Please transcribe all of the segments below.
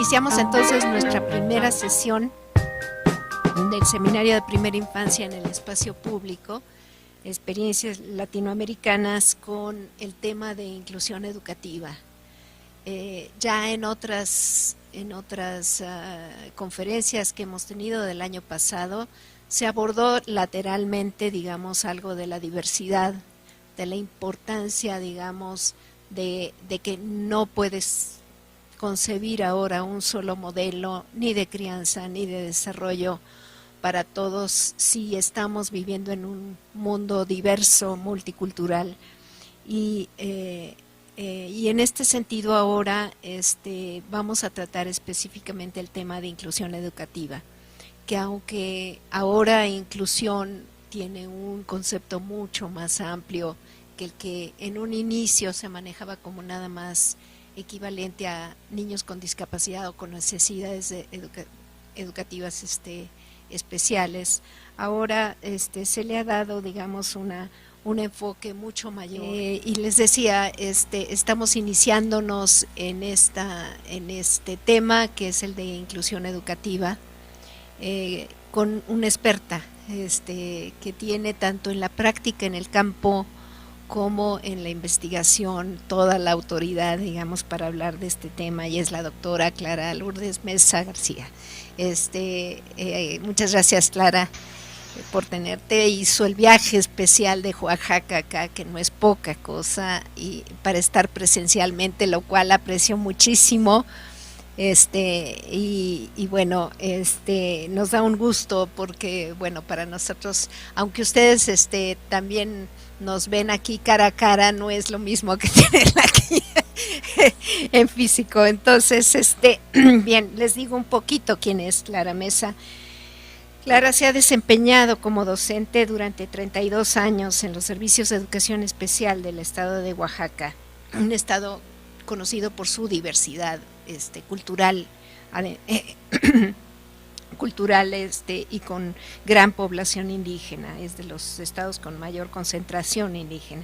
Iniciamos entonces nuestra primera sesión del Seminario de Primera Infancia en el Espacio Público, experiencias latinoamericanas con el tema de inclusión educativa. Ya en otras conferencias que hemos tenido del año pasado, se abordó lateralmente, digamos, algo de la diversidad, de la importancia, digamos, de que no puedes concebir ahora un solo modelo ni de crianza ni de desarrollo para todos si estamos viviendo en un mundo diverso, multicultural. Y en este sentido ahora vamos a tratar específicamente el tema de inclusión educativa, que aunque ahora inclusión tiene un concepto mucho más amplio que el que en un inicio se manejaba como nada más equivalente a niños con discapacidad o con necesidades educativas especiales. Ahora se le ha dado, digamos, un enfoque mucho mayor. Y les decía, estamos iniciándonos en este tema que es el de inclusión educativa, con una experta que tiene tanto en la práctica en el campo como en la investigación toda la autoridad, digamos, para hablar de este tema, y es la doctora Clara Lourdes Mesa García. Muchas gracias, Clara, por tenerte. Hizo el viaje especial de Oaxaca acá, que no es poca cosa, y para estar presencialmente, lo cual aprecio muchísimo. Y bueno, nos da un gusto porque, bueno, para nosotros, aunque ustedes también nos ven aquí cara a cara, no es lo mismo que tenerla aquí en físico. Entonces, bien, les digo un poquito quién es Clara Mesa. Clara se ha desempeñado como docente durante 32 años en los servicios de educación especial del estado de Oaxaca, un estado conocido por su diversidad cultural, y con gran población indígena. Es de los estados con mayor concentración indígena,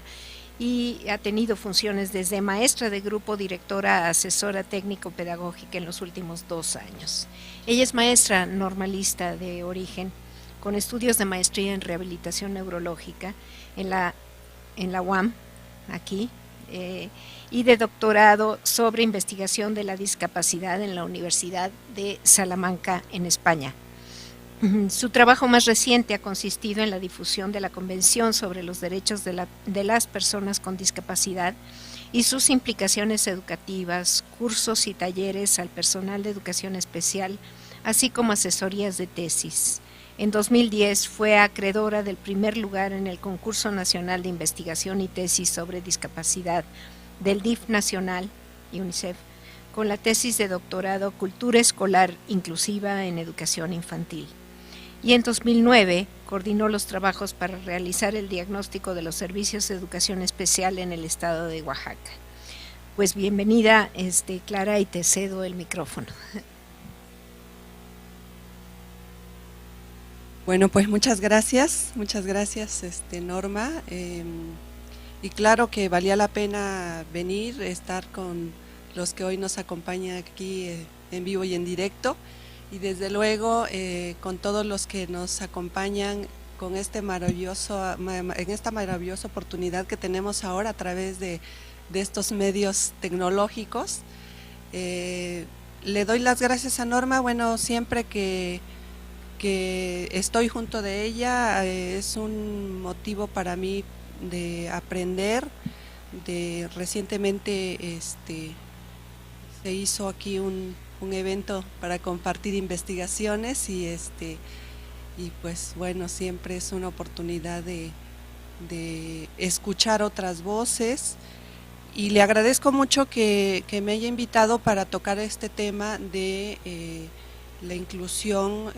y ha tenido funciones desde maestra de grupo, directora, asesora técnico-pedagógica en los últimos 2 años. Ella es maestra normalista de origen, con estudios de maestría en rehabilitación neurológica en la UAM, aquí, y de doctorado sobre investigación de la discapacidad en la Universidad de Salamanca, en España. Su trabajo más reciente ha consistido en la difusión de la Convención sobre los Derechos de las Personas con Discapacidad y sus implicaciones educativas, cursos y talleres al personal de educación especial, así como asesorías de tesis. En 2010 fue acreedora del primer lugar en el Concurso Nacional de Investigación y Tesis sobre Discapacidad del DIF Nacional y UNICEF, con la tesis de doctorado Cultura Escolar Inclusiva en Educación Infantil. Y en 2009 coordinó los trabajos para realizar el diagnóstico de los servicios de educación especial en el estado de Oaxaca. Pues bienvenida, Clara, y te cedo el micrófono. Bueno, pues muchas gracias, Norma. Y claro que valía la pena venir, estar con los que hoy nos acompañan aquí en vivo y en directo, y desde luego con todos los que nos acompañan con en esta maravillosa oportunidad que tenemos ahora a través de estos medios tecnológicos. Le doy las gracias a Norma. Bueno, siempre que estoy junto de ella es un motivo para mí de aprender. Recientemente se hizo aquí un evento para compartir investigaciones, y pues bueno, siempre es una oportunidad de escuchar otras voces, y le agradezco mucho que me haya invitado para tocar este tema de la inclusión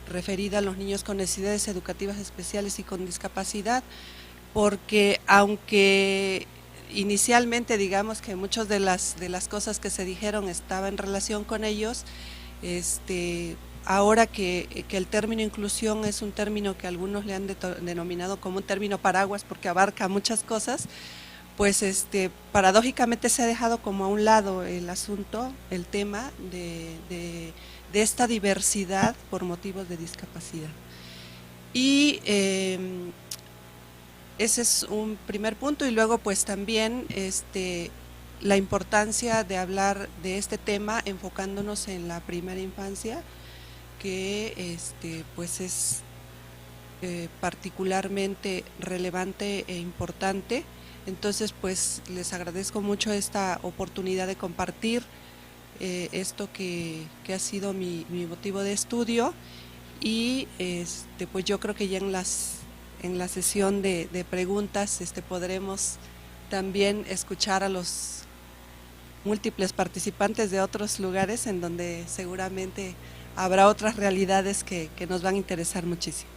referida a los niños con necesidades educativas especiales y con discapacidad, porque aunque inicialmente digamos que muchas de las cosas que se dijeron estaba en relación con ellos, ahora que el término inclusión es un término que algunos le han denominado como un término paraguas porque abarca muchas cosas, pues paradójicamente se ha dejado como a un lado el asunto, el tema de esta diversidad por motivos de discapacidad. Y ese es un primer punto, y luego pues también la importancia de hablar de este tema enfocándonos en la primera infancia, que pues es particularmente relevante e importante. Entonces pues les agradezco mucho esta oportunidad de compartir esto que ha sido mi motivo de estudio, y pues yo creo que ya en la sesión de preguntas podremos también escuchar a los múltiples participantes de otros lugares en donde seguramente habrá otras realidades que nos van a interesar muchísimo.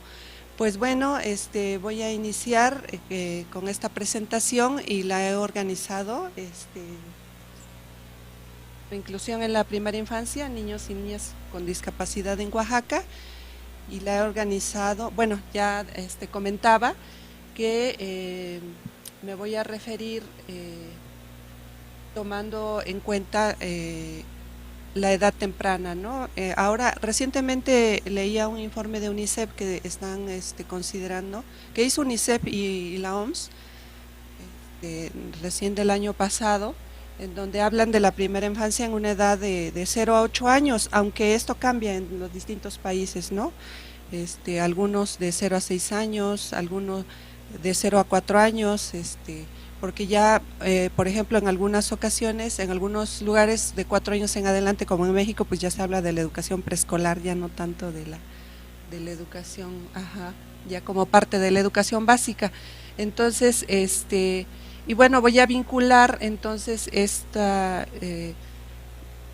Pues bueno, voy a iniciar con esta presentación, y la he organizado, inclusión en la primera infancia, niños y niñas con discapacidad en Oaxaca, y la he organizado, bueno, ya comentaba que me voy a referir tomando en cuenta la edad temprana, ¿no? Ahora, recientemente leía un informe de UNICEF que están considerando, que hizo UNICEF y la OMS, recién del año pasado, en donde hablan de la primera infancia en una edad de 0 a 8 años, aunque esto cambia en los distintos países, ¿no? Algunos de 0 a 6 años, algunos de 0 a 4 años, porque ya, por ejemplo, en algunas ocasiones, en algunos lugares de 4 años en adelante, como en México, pues ya se habla de la educación preescolar, ya no tanto de la educación, ya como parte de la educación básica. Entonces, y bueno, voy a vincular entonces esta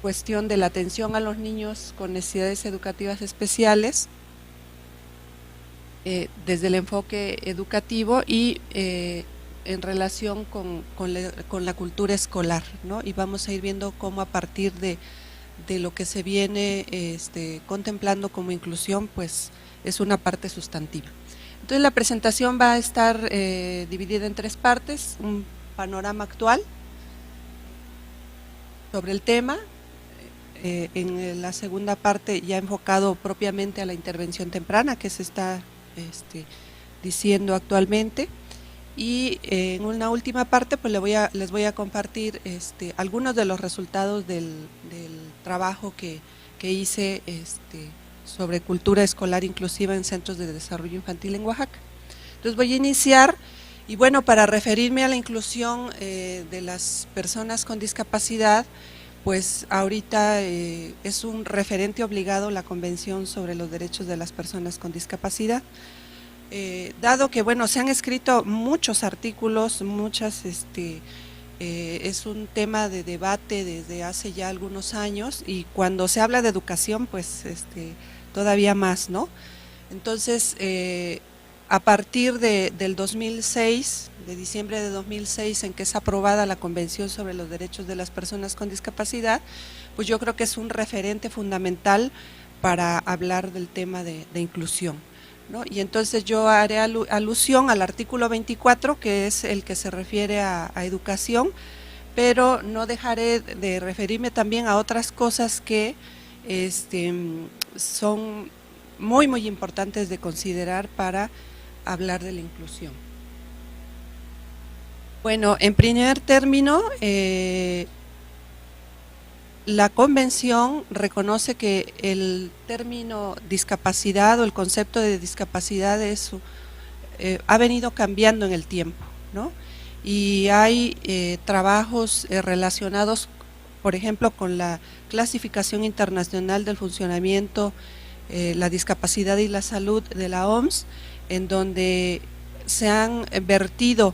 cuestión de la atención a los niños con necesidades educativas especiales desde el enfoque educativo y en relación con la cultura escolar, ¿no? Y vamos a ir viendo cómo a partir de lo que se viene contemplando como inclusión, pues es una parte sustantiva. Entonces la presentación va a estar dividida en 3 partes: un panorama actual sobre el tema, en la segunda parte ya enfocado propiamente a la intervención temprana que se está diciendo actualmente, y en una última parte pues les voy a compartir algunos de los resultados del trabajo que hice sobre cultura escolar inclusiva en centros de desarrollo infantil en Oaxaca. Entonces voy a iniciar, y bueno, para referirme a la inclusión de las personas con discapacidad, pues ahorita es un referente obligado la Convención sobre los Derechos de las Personas con Discapacidad. Dado que, bueno, se han escrito muchos artículos, es un tema de debate desde hace ya algunos años, y cuando se habla de educación, pues todavía más, ¿no? Entonces, a partir del 2006, de diciembre de 2006, en que es aprobada la Convención sobre los Derechos de las Personas con Discapacidad, pues yo creo que es un referente fundamental para hablar del tema de inclusión, ¿no? Y entonces yo haré alusión al artículo 24, que es el que se refiere a educación, pero no dejaré de referirme también a otras cosas que son muy, muy importantes de considerar para hablar de la inclusión. Bueno, en primer término, la Convención reconoce que el término discapacidad o el concepto de discapacidad ha venido cambiando en el tiempo, ¿no? Y hay trabajos relacionados, por ejemplo, con la clasificación internacional del funcionamiento, la discapacidad y la salud de la OMS, en donde se han vertido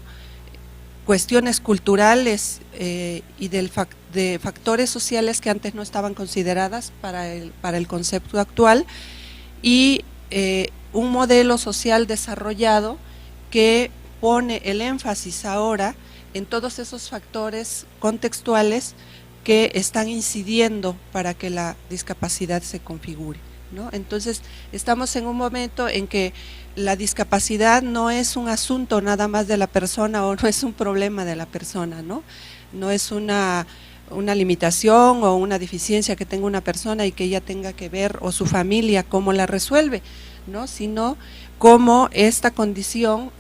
cuestiones culturales y de factores sociales que antes no estaban consideradas para el concepto actual, y un modelo social desarrollado que pone el énfasis ahora en todos esos factores contextuales que están incidiendo para que la discapacidad se configure. ¿no? Entonces, estamos en un momento en que la discapacidad no es un asunto nada más de la persona o no es un problema de la persona, ¿no? No es una limitación o una deficiencia que tenga una persona y que ella tenga que ver, o su familia, cómo la resuelve, ¿no? Sino cómo esta condición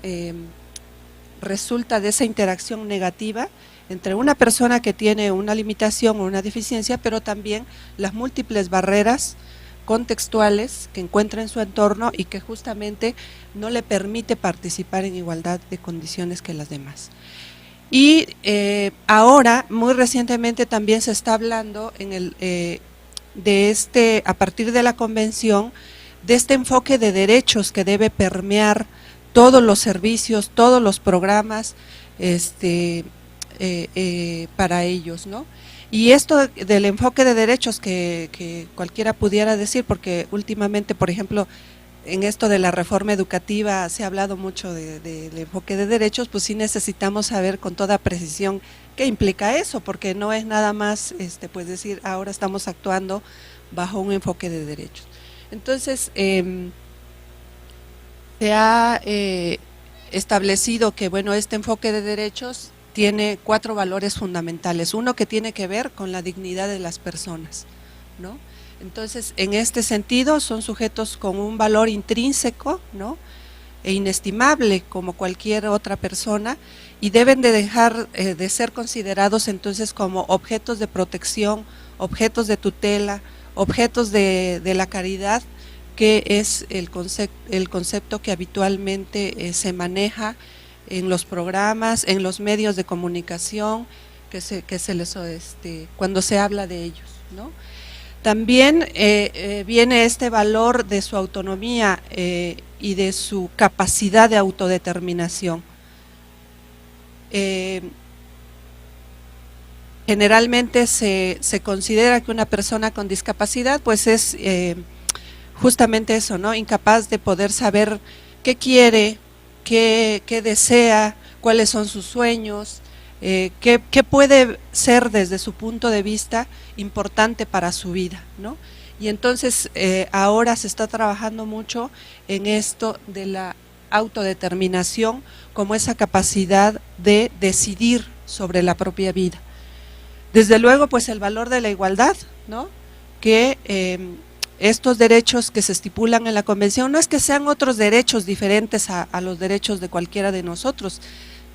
resulta de esa interacción negativa entre una persona que tiene una limitación o una deficiencia, pero también las múltiples barreras contextuales que encuentra en su entorno y que justamente no le permite participar en igualdad de condiciones que las demás. Y ahora, muy recientemente también se está hablando a partir de la convención, de este enfoque de derechos que debe permear todos los servicios, todos los programas para ellos, ¿no? Y esto del enfoque de derechos que cualquiera pudiera decir, porque últimamente, por ejemplo, en esto de la reforma educativa se ha hablado mucho del enfoque de derechos, pues sí necesitamos saber con toda precisión qué implica eso, porque no es nada más pues decir ahora estamos actuando bajo un enfoque de derechos. Entonces, se ha establecido que, bueno, este enfoque de derechos tiene 4 valores fundamentales. Uno que tiene que ver con la dignidad de las personas, ¿no? Entonces, en este sentido, son sujetos con un valor intrínseco, ¿no?, e inestimable como cualquier otra persona, y deben de dejar de ser considerados entonces como objetos de protección, objetos de tutela, objetos de la caridad, que es el concepto que habitualmente se maneja en los programas, en los medios de comunicación, cuando se habla de ellos, ¿no? También viene este valor de su autonomía y de su capacidad de autodeterminación. Generalmente se considera que una persona con discapacidad pues es justamente eso, ¿no?, incapaz de poder saber qué quiere, qué desea, cuáles son sus sueños, qué puede ser desde su punto de vista importante para su vida, ¿no? Y entonces ahora se está trabajando mucho en esto de la autodeterminación como esa capacidad de decidir sobre la propia vida. Desde luego, pues el valor de la igualdad, ¿no?, que estos derechos que se estipulan en la convención no es que sean otros derechos diferentes a los derechos de cualquiera de nosotros,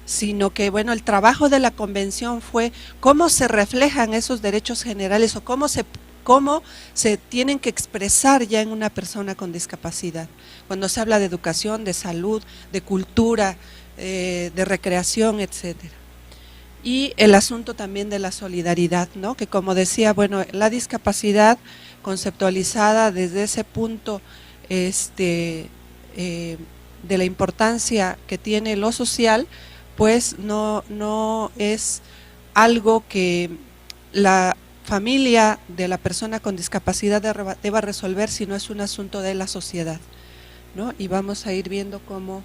sino que, bueno, el trabajo de la convención fue cómo se reflejan esos derechos generales o cómo se tienen que expresar ya en una persona con discapacidad. Cuando se habla de educación, de salud, de cultura, de recreación, etcétera. Y el asunto también de la solidaridad, ¿no?, que como decía, bueno, la discapacidad conceptualizada desde ese punto de la importancia que tiene lo social, pues no es algo que la familia de la persona con discapacidad deba resolver, sino es un asunto de la sociedad, ¿no? Y vamos a ir viendo cómo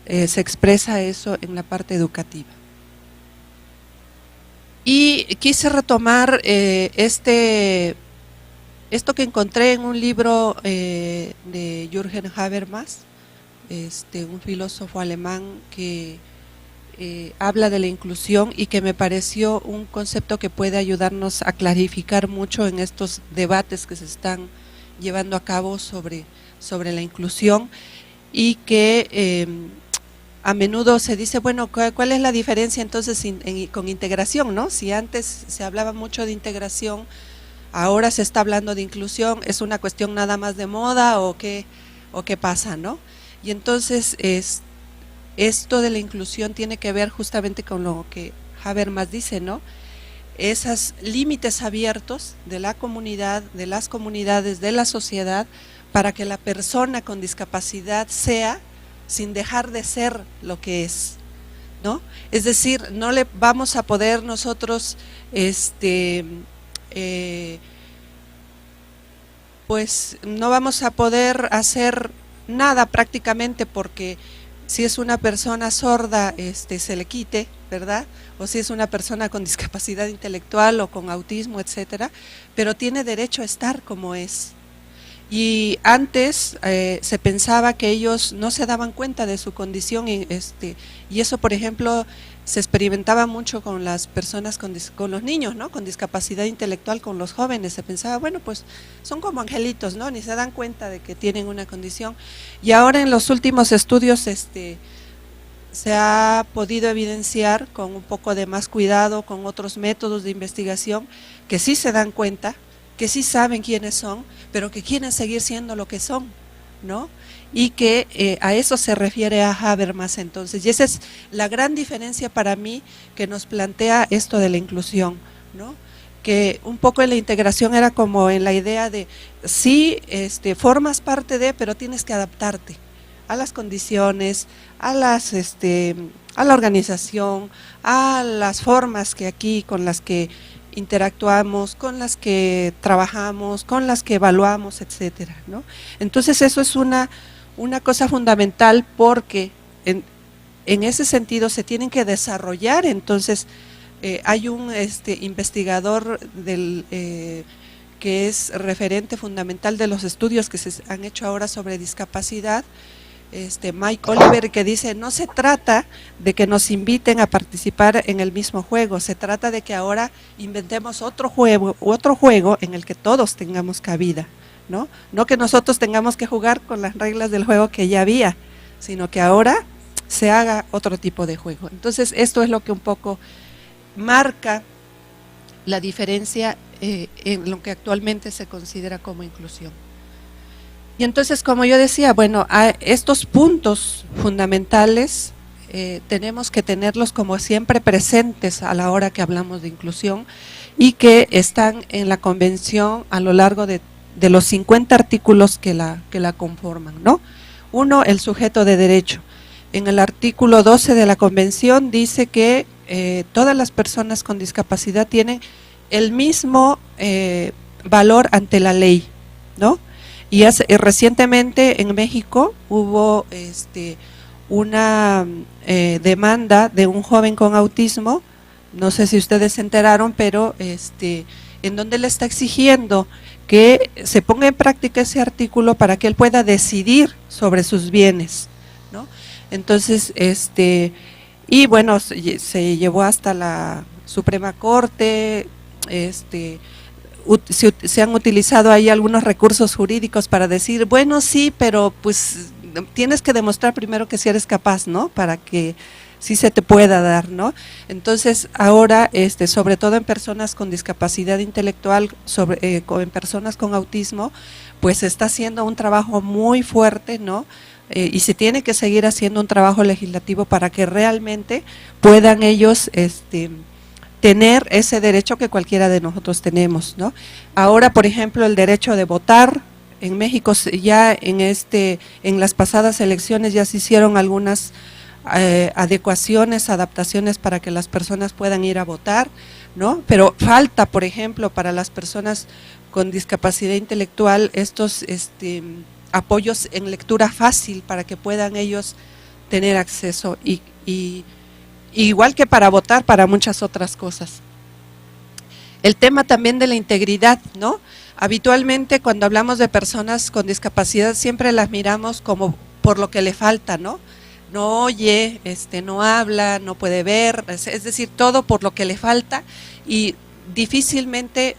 se expresa eso en la parte educativa. Y quise retomar esto que encontré en un libro de Jürgen Habermas, un filósofo alemán que habla de la inclusión y que me pareció un concepto que puede ayudarnos a clarificar mucho en estos debates que se están llevando a cabo sobre la inclusión, y que a menudo se dice, bueno, ¿cuál es la diferencia entonces con integración, ¿no? Si antes se hablaba mucho de integración, ahora se está hablando de inclusión, ¿es una cuestión nada más de moda o qué pasa, ¿no? Y entonces esto de la inclusión tiene que ver justamente con lo que Habermas dice, ¿no? Esos límites abiertos de la comunidad, de las comunidades, de la sociedad, para que la persona con discapacidad sea sin dejar de ser lo que es, ¿no? Es decir, no le vamos a poder nosotros pues no vamos a poder hacer nada prácticamente, porque si es una persona sorda se le quite, ¿verdad? O si es una persona con discapacidad intelectual o con autismo, etcétera, pero tiene derecho a estar como es. Y antes se pensaba que ellos no se daban cuenta de su condición y eso, por ejemplo, se experimentaba mucho con las personas, con los niños, ¿no? Con discapacidad intelectual, con los jóvenes. Se pensaba, bueno, pues son como angelitos, ¿no? Ni se dan cuenta de que tienen una condición. Y ahora en los últimos estudios se ha podido evidenciar con un poco de más cuidado, con otros métodos de investigación, que sí se dan cuenta, que sí saben quiénes son, pero que quieren seguir siendo lo que son, ¿no? Y que a eso se refiere a Habermas entonces. Y esa es la gran diferencia para mí que nos plantea esto de la inclusión, ¿no? Que un poco en la integración era como en la idea de, sí, formas parte de, pero tienes que adaptarte a las condiciones, a la organización, a las formas que aquí con las que interactuamos, con las que trabajamos, con las que evaluamos, etcétera, ¿no? Entonces eso es una cosa fundamental porque en ese sentido se tienen que desarrollar. Entonces hay un investigador que es referente fundamental de los estudios que se han hecho ahora sobre discapacidad, Mike Oliver, que dice, no se trata de que nos inviten a participar en el mismo juego, se trata de que ahora inventemos otro juego en el que todos tengamos cabida, ¿no? No que nosotros tengamos que jugar con las reglas del juego que ya había, sino que ahora se haga otro tipo de juego. Entonces esto es lo que un poco marca la diferencia en lo que actualmente se considera como inclusión. Y entonces, como yo decía, bueno, a estos puntos fundamentales tenemos que tenerlos como siempre presentes a la hora que hablamos de inclusión y que están en la convención a lo largo de los 50 artículos que la conforman, ¿no? Uno, el sujeto de derecho. En el artículo 12 de la convención dice que todas las personas con discapacidad tienen el mismo valor ante la ley, ¿no? Y recientemente en México hubo una demanda de un joven con autismo, no sé si ustedes se enteraron, pero en donde le está exigiendo que se ponga en práctica ese artículo para que él pueda decidir sobre sus bienes, ¿no? Entonces, y bueno, se llevó hasta la Suprema Corte, se han utilizado ahí algunos recursos jurídicos para decir, bueno, sí, pero pues tienes que demostrar primero que sí eres capaz, ¿no? Para que sí se te pueda dar, ¿no? Entonces, ahora, sobre todo en personas con discapacidad intelectual, en personas con autismo, pues se está haciendo un trabajo muy fuerte, ¿no? Y se tiene que seguir haciendo un trabajo legislativo para que realmente puedan ellos, tener ese derecho que cualquiera de nosotros tenemos, ¿no? Ahora, por ejemplo, el derecho de votar, en México ya en las pasadas elecciones ya se hicieron algunas adecuaciones, adaptaciones para que las personas puedan ir a votar, ¿no? Pero falta, por ejemplo, para las personas con discapacidad intelectual estos apoyos en lectura fácil para que puedan ellos tener acceso y igual que para votar, para muchas otras cosas. El tema también de la integridad, ¿no? Habitualmente cuando hablamos de personas con discapacidad siempre las miramos como por lo que le falta, ¿no? No oye, no habla, no puede ver, es decir, todo por lo que le falta y difícilmente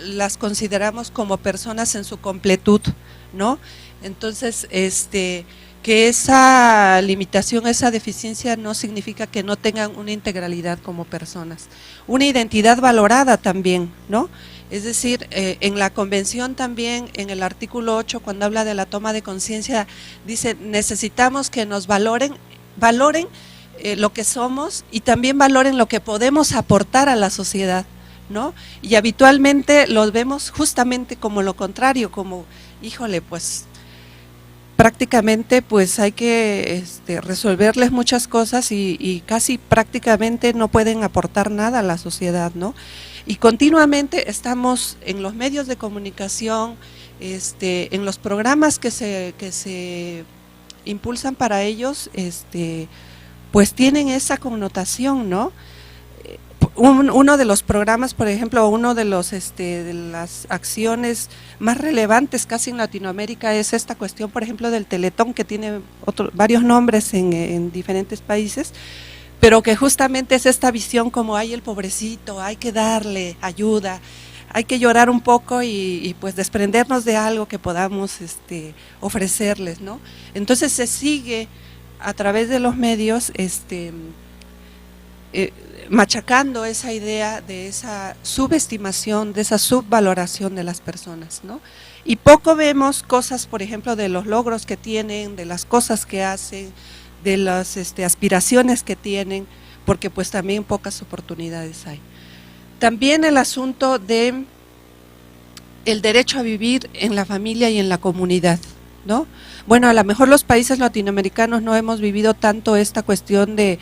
las consideramos como personas en su completud, ¿no? Entonces, que esa limitación, esa deficiencia no significa que no tengan una integralidad como personas. Una identidad valorada también, ¿no? Es decir, en la convención también, en el artículo 8, cuando habla de la toma de conciencia, dice, necesitamos que nos valoren lo que somos y también valoren lo que podemos aportar a la sociedad, ¿no? Y habitualmente los vemos justamente como lo contrario, como, híjole, pues prácticamente pues hay que resolverles muchas cosas y casi prácticamente no pueden aportar nada a la sociedad, ¿no? Y continuamente estamos en los medios de comunicación, en los programas que se impulsan para ellos, pues tienen esa connotación, ¿no? uno de los programas, por ejemplo, uno de los de las acciones más relevantes casi en Latinoamérica es esta cuestión, por ejemplo, del Teletón, que tiene varios nombres en diferentes países, pero que justamente es esta visión como hay el pobrecito, hay que darle ayuda, hay que llorar un poco y pues desprendernos de algo que podamos ofrecerles, ¿no? Entonces se sigue a través de los medios machacando esa idea de esa subestimación, de esa subvaloración de las personas, ¿no? Y poco vemos cosas, por ejemplo, de los logros que tienen, de las cosas que hacen, de las aspiraciones que tienen, porque pues también pocas oportunidades hay. También el asunto de el derecho a vivir en la familia y en la comunidad, ¿no? Bueno, a lo mejor los países latinoamericanos no hemos vivido tanto esta cuestión de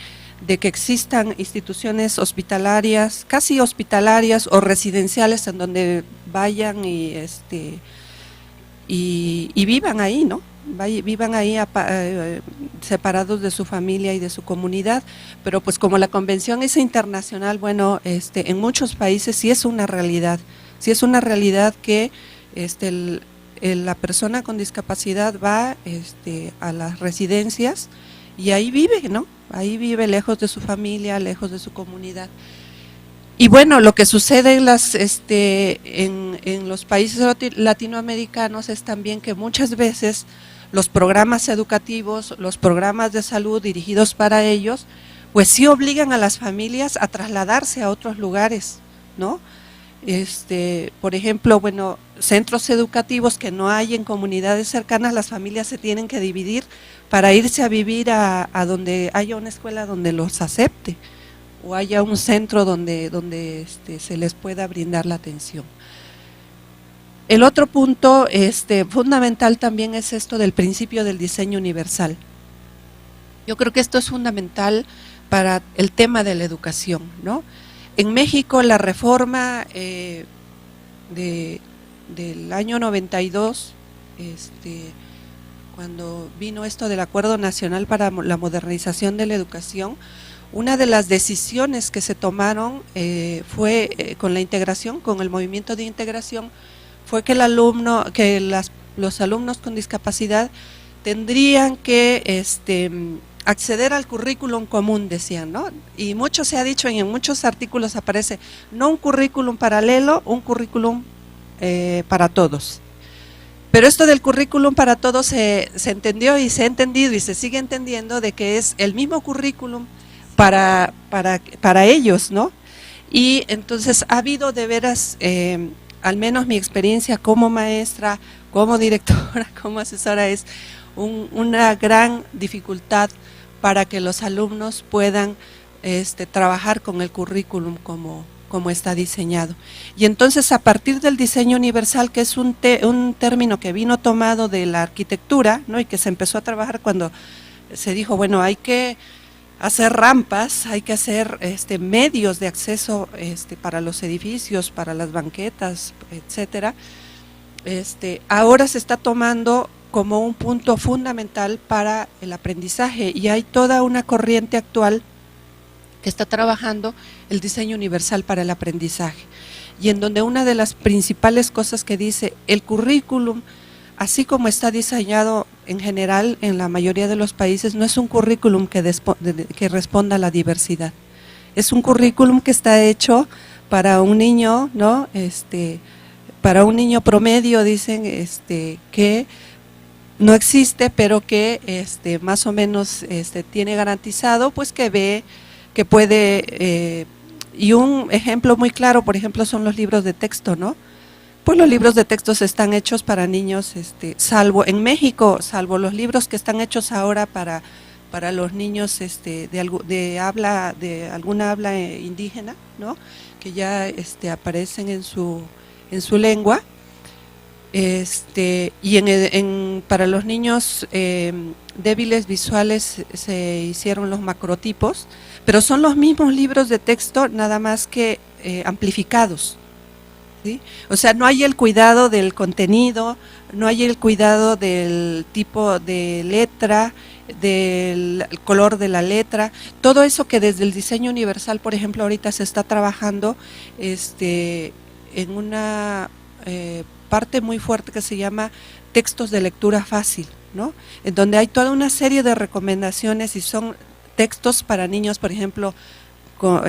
que existan instituciones hospitalarias, casi hospitalarias o residenciales en donde vayan y vivan ahí, ¿no? Vivan ahí separados de su familia y de su comunidad, pero pues como la convención es internacional, bueno, en muchos países sí es una realidad que la persona con discapacidad va a las residencias y ahí vive, ¿no? Ahí vive lejos de su familia, lejos de su comunidad. Y bueno, lo que sucede en los países latinoamericanos es también que muchas veces los programas educativos, los programas de salud dirigidos para ellos, pues sí obligan a las familias a trasladarse a otros lugares, ¿no? Por ejemplo, bueno, centros educativos que no hay en comunidades cercanas, las familias se tienen que dividir para irse a vivir a donde haya una escuela donde los acepte o haya un centro donde se les pueda brindar la atención. El otro punto fundamental también es esto del principio del diseño universal. Yo creo que esto es fundamental para el tema de la educación, ¿no? En México la reforma del año 92, cuando vino esto del Acuerdo Nacional para la Modernización de la Educación, una de las decisiones que se tomaron fue con la integración, con el movimiento de integración, fue que los alumnos con discapacidad tendrían que acceder al currículum común, decían, ¿no? Y mucho se ha dicho, y en muchos artículos aparece, no un currículum paralelo, un currículum para todos. Pero esto del currículum para todos se entendió y se ha entendido y se sigue entendiendo de que es el mismo currículum para ellos, ¿no? Y entonces ha habido de veras, al menos mi experiencia como maestra, como directora, como asesora, es una gran dificultad para que los alumnos puedan trabajar con el currículum como está diseñado. Y entonces a partir del diseño universal, que es un término que vino tomado de la arquitectura, ¿no? Y que se empezó a trabajar cuando se dijo, bueno, hay que hacer rampas, hay que hacer medios de acceso para los edificios, para las banquetas, etcétera. Ahora se está tomando como un punto fundamental para el aprendizaje y hay toda una corriente actual que está trabajando el diseño universal para el aprendizaje y en donde una de las principales cosas que dice el currículum, así como está diseñado en general en la mayoría de los países, no es un currículum que responda a la diversidad, es un currículum que está hecho para un niño, ¿no? Para un niño promedio, dicen, que no existe, pero que más o menos tiene garantizado, pues que ve, que puede, y un ejemplo muy claro, por ejemplo, son los libros de texto, ¿no? Pues los libros de textos están hechos para niños, salvo en México, salvo los libros que están hechos ahora para los niños de alguna habla indígena, ¿no? Que ya aparecen en su lengua. Y para los niños débiles visuales se hicieron los macrotipos, pero son los mismos libros de texto, nada más que amplificados. ¿sí? O sea, no hay el cuidado del contenido, no hay el cuidado del tipo de letra, del color de la letra, todo eso que desde el diseño universal, por ejemplo, ahorita se está trabajando en una parte muy fuerte que se llama textos de lectura fácil, ¿no? En donde hay toda una serie de recomendaciones y son textos para niños, por ejemplo, con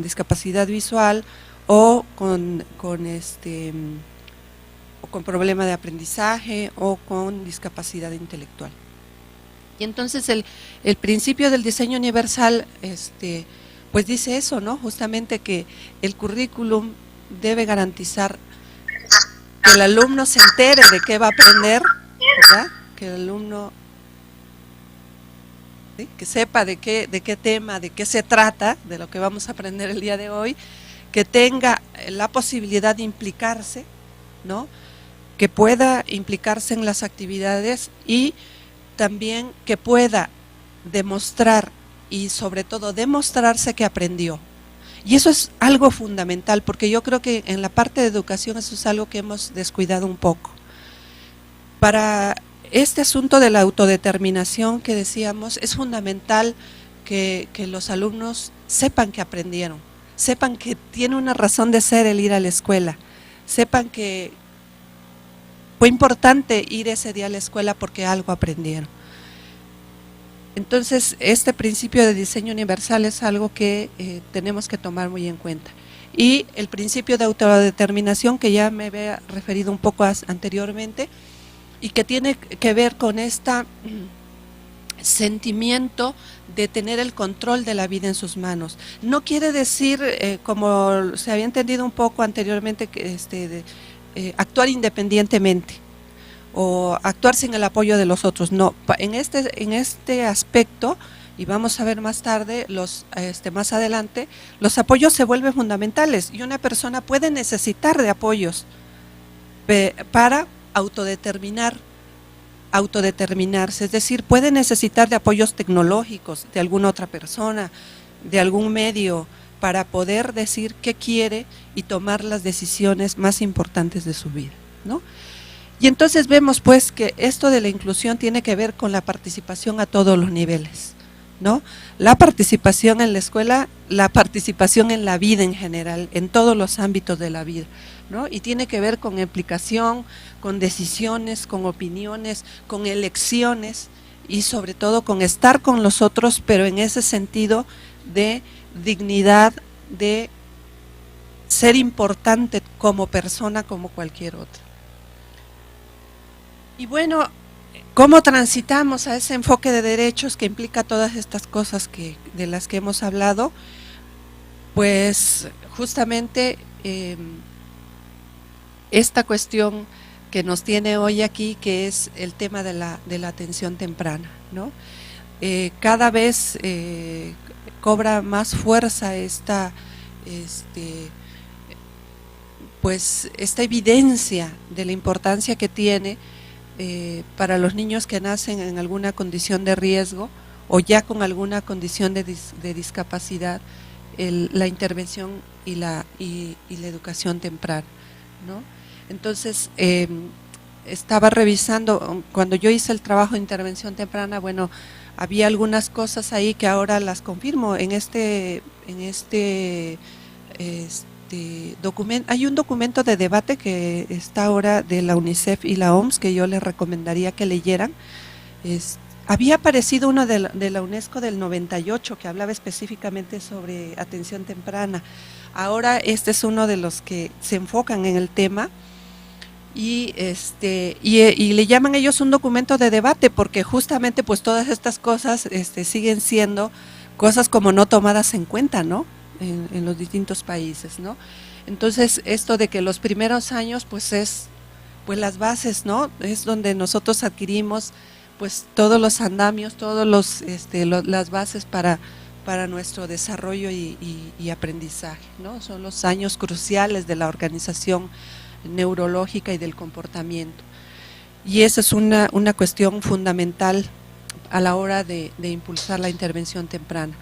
discapacidad visual o con problema de aprendizaje o con discapacidad intelectual. Y entonces el principio del diseño universal pues dice eso, ¿no? Justamente que el currículum debe garantizar que el alumno se entere de qué va a aprender, ¿verdad? Que el alumno, ¿sí?, que sepa de qué tema, de qué se trata, de lo que vamos a aprender el día de hoy, que tenga la posibilidad de implicarse, ¿no?, que pueda implicarse en las actividades y también que pueda demostrar y sobre todo demostrarse que aprendió. Y eso es algo fundamental, porque yo creo que en la parte de educación eso es algo que hemos descuidado un poco. Para este asunto de la autodeterminación que decíamos, es fundamental que los alumnos sepan que aprendieron, sepan que tiene una razón de ser el ir a la escuela, sepan que fue importante ir ese día a la escuela porque algo aprendieron. Entonces, este principio de diseño universal es algo que tenemos que tomar muy en cuenta. Y el principio de autodeterminación, que ya me había referido un poco anteriormente, y que tiene que ver con este sentimiento de tener el control de la vida en sus manos. No quiere decir, como se había entendido un poco anteriormente, que actuar independientemente o actuar sin el apoyo de los otros. No, en este aspecto, y vamos a ver más tarde, más adelante, los apoyos se vuelven fundamentales y una persona puede necesitar de apoyos para autodeterminarse, es decir, puede necesitar de apoyos tecnológicos de alguna otra persona, de algún medio, para poder decir qué quiere y tomar las decisiones más importantes de su vida, ¿no? Y entonces vemos pues que esto de la inclusión tiene que ver con la participación a todos los niveles, ¿no? La participación en la escuela, la participación en la vida en general, en todos los ámbitos de la vida, ¿no? Y tiene que ver con implicación, con decisiones, con opiniones, con elecciones y sobre todo con estar con los otros, pero en ese sentido de dignidad, de ser importante como persona, como cualquier otra. Y bueno, ¿cómo transitamos a ese enfoque de derechos que implica todas estas cosas de las que hemos hablado? Pues justamente esta cuestión que nos tiene hoy aquí, que es el tema de la atención temprana, ¿no? Cada vez cobra más fuerza esta evidencia de la importancia que tiene para los niños que nacen en alguna condición de riesgo o ya con alguna condición de discapacidad, la intervención y la educación temprana, ¿no? Entonces, estaba revisando, cuando yo hice el trabajo de intervención temprana, bueno, había algunas cosas ahí que ahora las confirmo. En este documento, hay un documento de debate que está ahora de la UNICEF y la OMS que yo les recomendaría que leyeran. Había aparecido uno de la UNESCO del 98 que hablaba específicamente sobre atención temprana. Ahora este es uno de los que se enfocan en el tema y le llaman ellos un documento de debate porque justamente pues todas estas cosas siguen siendo cosas como no tomadas en cuenta, ¿no?, en los distintos países, ¿no? Entonces, esto de que los primeros años pues es pues las bases, ¿no?, es donde nosotros adquirimos pues todos los andamios, todos las bases para nuestro desarrollo y aprendizaje, ¿no? Son los años cruciales de la organización neurológica y del comportamiento. Y esa es una cuestión fundamental a la hora de impulsar la intervención temprana.